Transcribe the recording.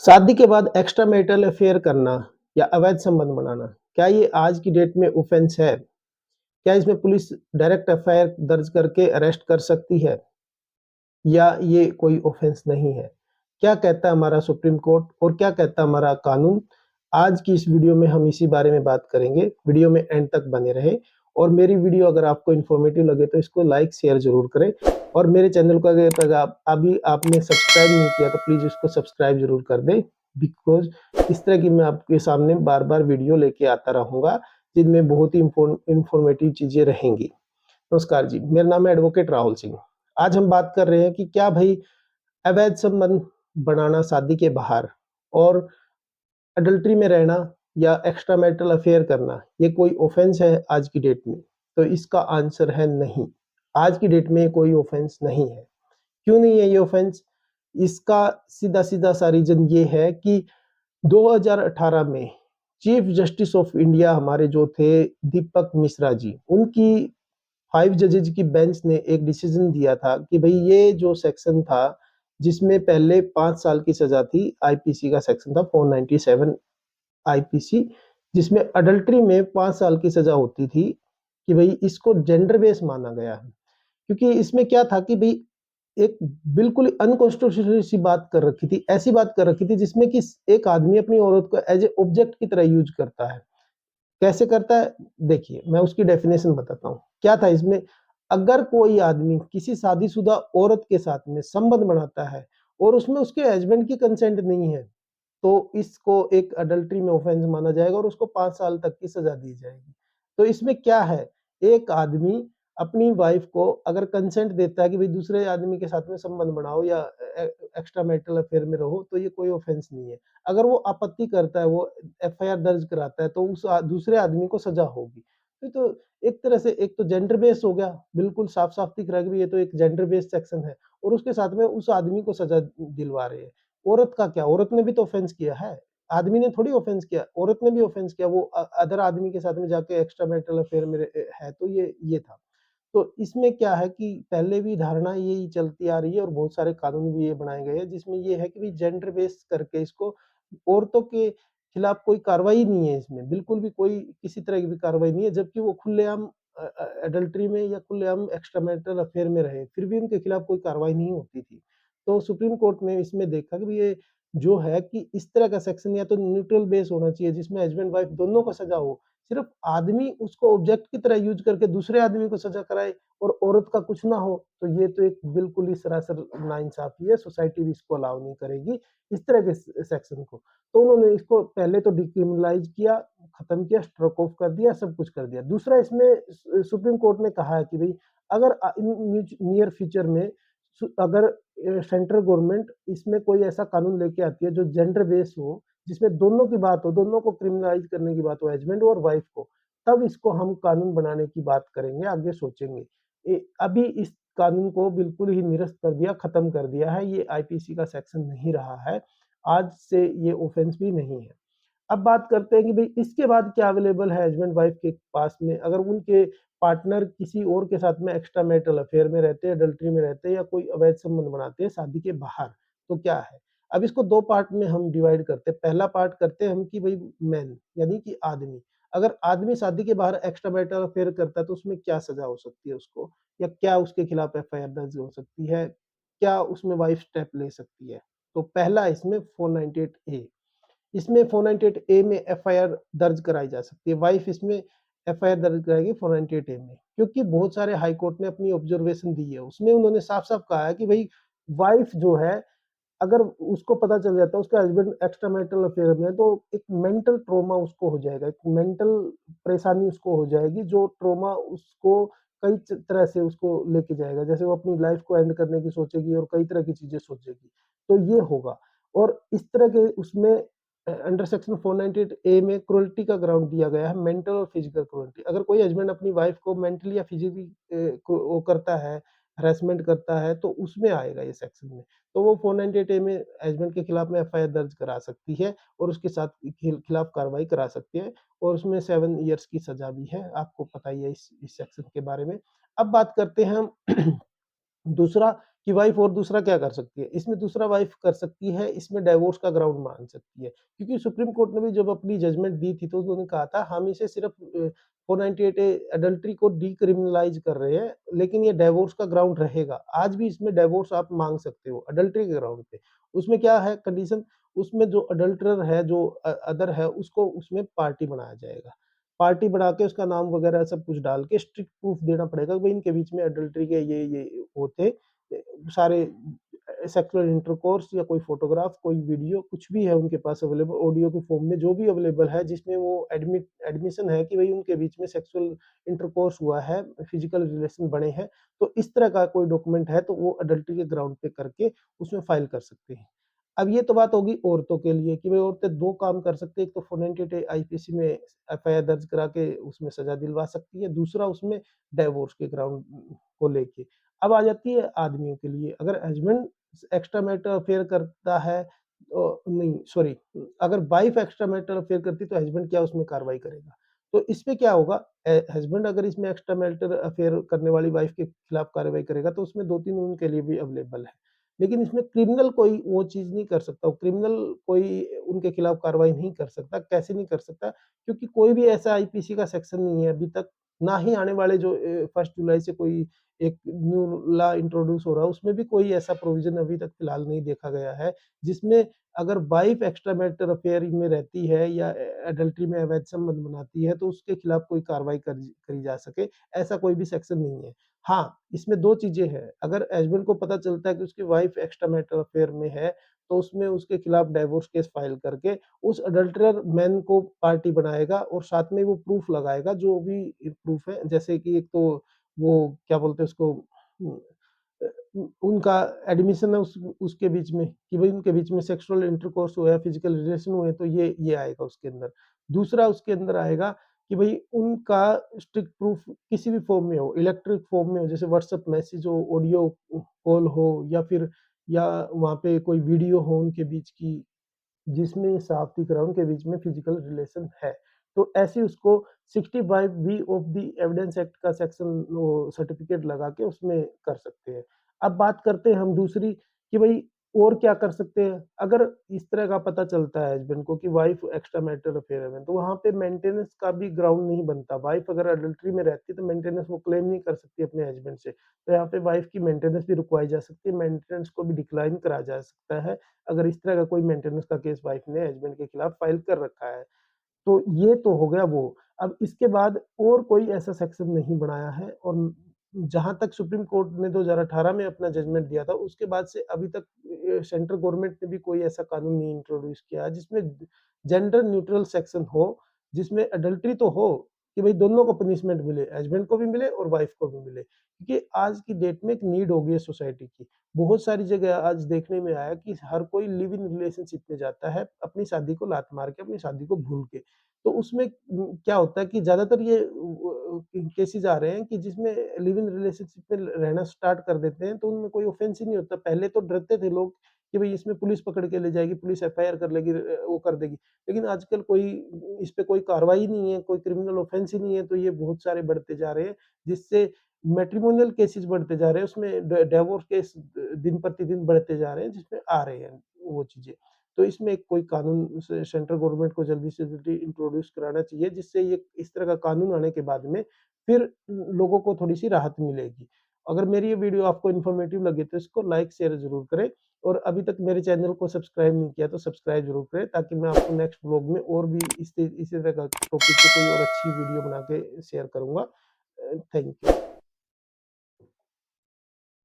शादी के बाद एक्स्ट्रा मैरिटल अफेयर करना या अवैध संबंध बनाना, क्या ये आज की डेट में ऑफेंस है? क्या इसमें पुलिस डायरेक्ट एफआईआर दर्ज करके अरेस्ट कर सकती है या ये कोई ऑफेंस नहीं है? क्या कहता है हमारा सुप्रीम कोर्ट और क्या कहता है हमारा कानून? आज की इस वीडियो में हम इसी बारे में बात करेंगे। वीडियो में एंड तक बने रहें और मेरी वीडियो अगर आपको इन्फॉर्मेटिव लगे तो इसको लाइक शेयर ज़रूर करें और मेरे चैनल को अगर तक अभी आपने सब्सक्राइब नहीं किया तो प्लीज़ इसको सब्सक्राइब ज़रूर कर दें बिकॉज़ इस तरह की मैं आपके सामने बार-बार वीडियो लेके आता रहूँगा, जिनमें बहुत ही इन्फॉर्मेटिव चीज़ें रहेंगी। नमस्कार जी, मेरा नाम है एडवोकेट राहुल सिंह। आज हम बात कर रहे हैं कि क्या भई अवैध संबंध बनाना शादी के बाहर और अडल्टरी में रहना या एक्स्ट्रा मैरिटल अफेयर करना, ये कोई ऑफेंस है आज की डेट में? तो इसका आंसर है नहीं। आज की डेट में ये कोई ऑफेंस नहीं है। क्यों नहीं है ये ऑफेंस? इसका सीधा-सीधा सा रीज़न ये है कि 2018 में चीफ जस्टिस ऑफ इंडिया हमारे जो थे दीपक मिश्रा जी, उनकी 5 जजेज की बेंच ने एक डिसीजन दिया था कि भई ये जो सेक्शन था, जिसमें पहले 5 साल की सज़ा थी, आईपीसी का सेक्शन था 497 आईपीसी, जिसमें अडल्टरी में 5 साल की सज़ा होती थी, कि भई इसको जेंडर बेस माना गया है। क्योंकि इसमें क्या था कि भई एक बिल्कुल अनकॉन्स्टिट्यूशनल सी बात कर रखी थी, ऐसी बात कर रखी थी जिसमें कि एक आदमी अपनी औरत को एज़ ए ऑब्जेक्ट की तरह यूज़ करता है। कैसे करता है? देखिए, मैं उसकी डेफिनेशन बताता हूँ। क्या था इसमें? अगर कोई आदमी किसी शादीशुदा औरत के साथ में संबंध बनाता है और उसमें उसके हस्बैंड की कंसेंट नहीं है, तो इसको एक अडल्टरी में ऑफेंस माना जाएगा और उसको 5 साल तक की सज़ा दी जाएगी। तो इसमें क्या है? एक आदमी अपनी वाइफ़ को अगर कंसेंट देता है कि भई दूसरे आदमी के साथ में संबंध बनाओ या एक्स्ट्रा मैरिटल अफेयर में रहो, तो ये कोई ऑफेंस नहीं है। अगर वो आपत्ति करता है, वो एफआईआर दर्ज कराता है, तो उस दूसरे आदमी को सज़ा होगी। ये तो एक तरह से एक तो जेंडर बेस्ड हो गया, बिल्कुल साफ-साफ दिख रहा है कि भई ये तो एक जेंडर बेस्ड सेक्शन है और उसके साथ में उस आदमी को सज़ा दिलवा रहे हैं। औरत का क्या? औरत ने भी तो ऑफेंस किया है। आदमी ने थोड़ी ऑफेंस किया, औरत ने भी ऑफेंस किया। वो अदर आदमी के साथ में जाके एक्स्ट्रा मैरिटल अफेयर में है, तो ये था। तो इसमें क्या है कि पहले भी धारणा यही चलती आ रही है और बहुत सारे कानून भी ये बनाए गए हैं, जिसमें ये है कि भई जेंडर बेस करके इसको औरतों के खिलाफ कोई कार्रवाई नहीं है इसमें, बिल्कुल भी कोई किसी तरह की भी कार्रवाई नहीं है, जबकि वो खुलेआम एडल्टरी में या खुलेआम एक्स्ट्रा मैरिटल अफेयर में रहे, फिर भी उनके खिलाफ कोई कार्रवाई नहीं होती थी। तो सुप्रीम कोर्ट ने इसमें देखा कि भई ये जो है कि इस तरह का सेक्शन या तो न्यूट्रल बेस होना चाहिए जिसमें हस्बैंड वाइफ दोनों को सज़ा हो। सिर्फ़ आदमी उसको ऑब्जेक्ट की तरह यूज़ करके दूसरे आदमी को सज़ा कराए और औरत का कुछ ना हो, तो ये तो एक बिल्कुल ही सरासर नाइंसाफ़ी है, सोसाइटी भी इसको अलाउ नहीं करेगी, इस तरह के सेक्शन को। तो उन्होंने इसको पहले तो डिक्रिमिनलाइज़ किया, खत्म किया, स्ट्रोक ऑफ कर दिया, सब कुछ कर दिया। दूसरा इसमें सुप्रीम कोर्ट ने कहा है कि भई अगर इन नियर फ्यूचर में अगर सेंट्रल गवर्नमेंट इसमें कोई ऐसा कानून लेके आती है जो जेंडर बेस हो, जिसमें दोनों की बात हो, दोनों को क्रिमिनलाइज़ करने की बात हो, हस्बैंड और वाइफ को, तब इसको हम कानून बनाने की बात करेंगे, आगे सोचेंगे। अभी इस कानून को बिल्कुल ही निरस्त कर दिया, खत्म कर दिया है, ये आईपीसी का सेक्शन नहीं रहा है। आज से ये ऑफेंस भी नहीं है। अब बात करते हैं कि भई इसके बाद क्या अवेलेबल है हस्बैंड वाइफ के पास में अगर उनके पार्टनर किसी और के साथ में एक्स्ट्रा मैरिटल अफेयर में रहते हैं, अडल्टरी में रहते हैं या कोई अवैध संबंध बनाते हैं शादी के बाहर, तो क्या है? अब इसको 2 पार्ट में हम डिवाइड करते हैं। पहला पार्ट करते हैं हम कि भई मेन यानी कि आदमी। अगर आदमी शादी के बाहर एक्स्ट्रा मैरिटल अफेयर करता है तो उसमें क्या सज़ा हो सकती है उसको? या क्या उसके खिलाफ एफआईआर दर्ज हो सकती है? क्या उसमें वाइफ स्टेप ले सकती है? तो पहला इसमें 498 ए इसमें 498 ए में एफआईआर दर्ज कराई जा सकती है। वाइफ इसमें एफआईआर दर्ज कराएगी 498 ए में, क्योंकि बहुत सारे हाई कोर्ट ने अपनी ऑब्जर्वेशन दी है। उसमें उन्होंने साफ-साफ कहा है कि भई वाइफ जो है, अगर उसको पता चल जाता है उसका हस्बैंड एक्स्ट्रा मैरिटल अफेयर में है, तो एक मेंटल ट्रॉमा उसको हो जाएगा, एक मेंटल परेशानी उसको हो जाएगी, जो ट्रॉमा उसको कई तरह से उसको लेके जाएगा। जैसे वो अपनी लाइफ को एंड करने की सोचेगी और कई तरह की चीज़ें सोचेगी। तो ये होगा और इस तरह के उसमें अंडर सेक्शन 498 ए में क्रूरल्टी का ग्राउंड दिया गया है, मेंटल और फिजिकल क्रूरल्टी। अगर कोई हस्बैंड अपनी वाइफ को मेंटली या फिजिकली वो करता है, हैरेसमेंट करता है, तो उसमें आएगा ये सेक्शन में। तो वो 498 ए में हस्बैंड के खिलाफ में एफआईआर दर्ज करा सकती है और उसके साथ खिलाफ कार्रवाई करा सकती है और उसमें 7 इयर्स की सज़ा भी है। आपको पता ही है इस सेक्शन के बारे में। अब बात करते हैं हम दूसरा कि वाइफ और दूसरा क्या कर सकती है? इसमें दूसरा वाइफ कर सकती है, इसमें डिवोर्स का ग्राउंड मान सकती है। क्योंकि सुप्रीम कोर्ट ने भी जब अपनी जजमेंट दी थी तो उन्होंने कहा था हम इसे सिर्फ़ 498 ए एडल्टरी को डिक्रिमिनलाइज़ कर रहे हैं, लेकिन ये डिवोर्स का ग्राउंड रहेगा। आज भी इसमें डिवोर्स आप माँग सकते हो एडल्टरी के ग्राउंड पे। उसमें क्या है कंडीशन, उसमें जो अडल्टरर है, जो अदर है, उसको उसमें पार्टी बनाया जाएगा। पार्टी बना के उसका नाम वगैरह सब कुछ डाल के स्ट्रिक्ट प्रूफ देना पड़ेगा कि भई इनके बीच में एडल्टरी के ये होते सारे सेक्सुअल इंटरकोर्स या कोई फ़ोटोग्राफ, कोई वीडियो कुछ भी है उनके पास अवेलेबल ऑडियो के फ़ॉर्म में जो भी अवेलेबल है जिसमें वो एडमिशन है कि भई उनके बीच में सेक्सुअल इंटरकोर्स हुआ है, फिज़िकल रिलेशन बने हैं, तो इस तरह का कोई डॉक्यूमेंट है तो वो एडल्टरी के ग्राउंड पे करके उसमें फाइल कर सकते हैं। अब ये तो बात होगी औरतों के लिए कि भई औरतें 2 काम कर सकती हैं, एक तो 498 आईपीसी में एफआईआर दर्ज करा के उसमें सज़ा दिलवा सकती है, दूसरा उसमें डिवोर्स के ग्राउंड को लेके। अब आ जाती है आदमियों के लिए, अगर हस्बैंड एक्स्ट्रा मैरिटल अफेयर करता है नहीं सॉरी, अगर वाइफ एक्स्ट्रा मैरिटल अफेयर करती है तो हस्बैंड क्या उसमें कार्रवाई करेगा? तो इसमें क्या होगा, हस्बैंड अगर इसमें एक्स्ट्रा मैरिटल अफेयर करने वाली वाइफ के खिलाफ कार्रवाई करेगा तो उसमें 2-3 उनके लिए भी अवेलेबल है। लेकिन इसमें क्रिमिनल कोई वो चीज़ नहीं कर सकता, क्रिमिनल कोई उनके खिलाफ कार्रवाई नहीं कर सकता, कैसे नहीं कर सकता? क्योंकि कोई भी ऐसा आईपीसी का सेक्शन नहीं है अभी तक, ना ही आने वाले जो 1 जुलाई से कोई एक न्यू लॉ इंट्रोड्यूस हो रहा है, उसमें भी कोई ऐसा प्रोविज़न अभी तक फिलहाल नहीं देखा गया है, जिसमें अगर वाइफ़ एक्स्ट्रा मैरिटल अफेयर में रहती है या एडल्टरी में अवैध संबंध बनाती है, तो उसके खिलाफ कोई कार्रवाई करी जा सके, ऐसा कोई भी सेक्शन नहीं है। हाँ, इसमें 2 चीज़ें हैं, अगर हस्बैंड को पता चलता है कि उसकी वाइफ़ एक्स्ट्रा मैरिटल अफेयर में है, तो उसमें उसके खिलाफ डिवोर्स केस फाइल करके उस अडल्टरर मैन को पार्टी बनाएगा और साथ में वो प्रूफ लगाएगा, जो भी प्रूफ है, जैसे कि एक तो वो क्या बोलते हैं उसको, उम, उनका एडमिशन है उसके बीच में कि भई उनके बीच में सेक्सुअल इंटरकोर्स हुआ है, फिजिकल रिलेशन हुए तो ये आएगा उसके अंदर। दूसरा उसके अंदर आएगा कि भई उनका स्ट्रिक्ट प्रूफ किसी भी फ़ॉर्म में हो, इलेक्ट्रिक फ़ॉर्म में हो, जैसे व्हाट्सएप मैसेज हो, ऑडियो कॉल हो या फिर या वहाँ पे कोई वीडियो हो उनके बीच की, जिसमें साफ दिख रहा है उनके बीच में फिजिकल रिलेशन है। तो ऐसे उसको 65 B of the Evidence Act का सेक्शन वो सर्टिफ़िकेट लगा के उसमें कर सकते हैं। अब बात करते हैं हम दूसरी कि भई और क्या कर सकते हैं? अगर इस तरह का पता चलता है हस्बैंड को कि वाइफ़ एक्स्ट्रा मैरिटल अफेयर में, तो वहाँ पे मेंटेनेंस का भी ग्राउंड नहीं बनता। वाइफ़ अगर अडल्टरी में रहती है तो मेंटेनेंस वो क्लेम नहीं कर सकती अपने हस्बैंड से। तो यहाँ पे वाइफ़ की मेंटेनेंस भी रुकवाई जा सकती है, मेंटेनेंस को भी डिक्लाइन करा जा सकता है, अगर इस तरह का कोई मेंटेनेंस का केस वाइफ़ ने हस्बैंड के खिलाफ फाइल कर रखा है। तो ये तो हो गया वो। अब इसके बाद और कोई ऐसा सेक्शन नहीं बनाया है और जहाँ तक सुप्रीम कोर्ट ने 2018 में अपना जजमेंट दिया था, उसके बाद से अभी तक सेंट्रल गवर्नमेंट ने भी कोई ऐसा कानून नहीं इंट्रोड्यूस किया है, जिसमें जेंडर न्यूट्रल सेक्शन हो, जिसमें एडल्टरी तो हो कि भई दोनों को पनिशमेंट मिले, हस्बैंड को भी मिले और वाइफ को भी मिले। क्योंकि आज की डेट में एक नीड हो गई है सोसाइटी की। बहुत सारी जगह आज देखने में आया कि हर कोई लिव इन रिलेशनशिप में जाता है, अपनी शादी को लात मार के, अपनी शादी को भूल के। तो उसमें क्या होता है कि ज़्यादातर ये केसेज़ आ रहे हैं कि जिसमें लिव इन रिलेशनशिप में रहना स्टार्ट कर देते हैं, तो उनमें कोई ऑफ़ेंस ही नहीं होता। पहले तो डरते थे लोग कि भई इसमें पुलिस पकड़ के ले जाएगी, पुलिस एफआईआर कर लेगी, वो कर देगी। लेकिन आजकल कोई इस पे कोई कार्रवाई नहीं है, कोई क्रिमिनल ऑफ़ेंस ही नहीं है, तो ये बहुत सारे बढ़ते जा रहे हैं, जिससे मैट्रिमोनियल केसेज़ बढ़ते जा रहे हैं, उसमें डिवोर्स केस दिन प्रतिदिन बढ़ते जा रहे हैं, जिसमें आ रहे हैं वो चीज़ें। तो इसमें कोई कानून सेंट्रल गवर्नमेंट को जल्दी से जल्दी इंट्रोड्यूस कराना चाहिए, जिससे ये इस तरह का कानून आने के बाद में फिर लोगों को थोड़ी-सी राहत मिलेगी। अगर मेरी ये वीडियो आपको इन्फॉर्मेटिव लगे तो इसको लाइक, शेयर ज़रूर करें और अभी तक मेरे चैनल को सब्सक्राइब नहीं किया तो सब्सक्राइब ज़रूर करें, ताकि मैं आपको नेक्स्ट व्लॉग में और भी इसी तरह का टॉपिक पे कोई और अच्छी वीडियो बना के शेयर करूँगा। Thank you.